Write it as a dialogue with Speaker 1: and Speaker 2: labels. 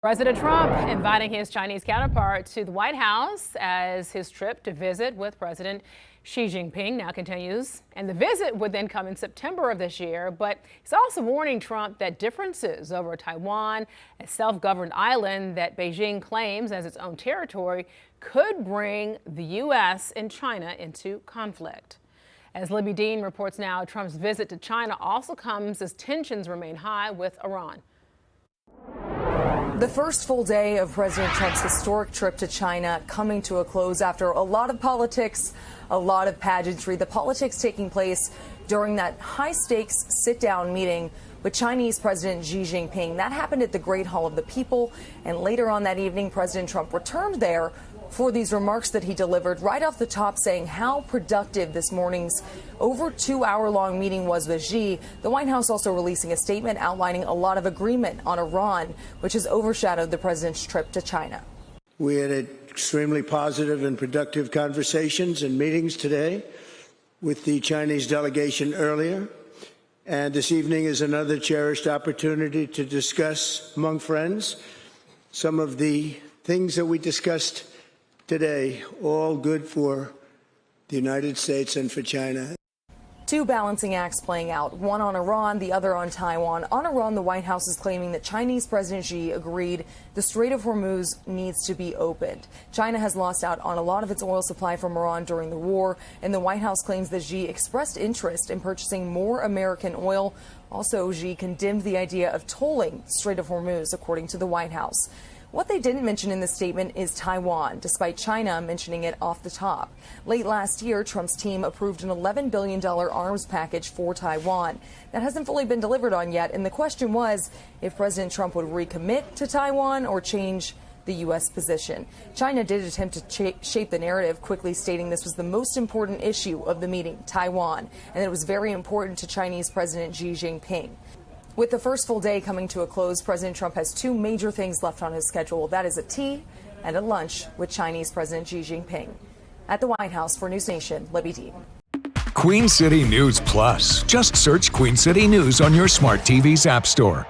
Speaker 1: President Trump inviting his Chinese counterpart to the White House as his trip to visit with President Xi Jinping now continues. And the visit would then come in September of this year. But he's also warning Trump that differences over Taiwan, a self-governed island that Beijing claims as its own territory, could bring the U.S. and China into conflict. As Libby Dean reports now, Trump's visit to China also comes as tensions remain high with Iran.
Speaker 2: The first full day of President Trump's historic trip to China coming to a close after a lot of politics, a lot of pageantry. The politics taking place during that high-stakes sit-down meeting with Chinese President Xi Jinping. That happened at the Great Hall of the People, and later on that evening, President Trump returned there for these remarks that he delivered right off the top, saying how productive this morning's over 2-hour-long meeting was with Xi. The White House also releasing a statement outlining a lot of agreement on Iran, which has overshadowed the president's trip to China.
Speaker 3: We had extremely positive and productive conversations and meetings today with the Chinese delegation earlier. And this evening is another cherished opportunity to discuss among friends some of the things that we discussed today, all good for the United States and for China.
Speaker 2: Two balancing acts playing out, one on Iran, the other on Taiwan. On Iran, the White House is claiming that Chinese President Xi agreed the Strait of Hormuz needs to be opened. China has lost out on a lot of its oil supply from Iran during the war, and the White House claims that Xi expressed interest in purchasing more American oil. Also, Xi condemned the idea of tolling Strait of Hormuz, according to the White House. What they didn't mention in the statement is Taiwan, despite China mentioning it off the top. Late last year, Trump's team approved an $11 billion arms package for Taiwan. That hasn't fully been delivered on yet, and the question was if President Trump would recommit to Taiwan or change the U.S. position. China did attempt to shape the narrative, quickly stating this was the most important issue of the meeting, Taiwan, and it was very important to Chinese President Xi Jinping. With the first full day coming to a close, President Trump has two major things left on his schedule. That is a tea and a lunch with Chinese President Xi Jinping. At the White House for News Nation, Libby Dean.
Speaker 4: Queen City News Plus. Just search Queen City News on your smart TV's app store.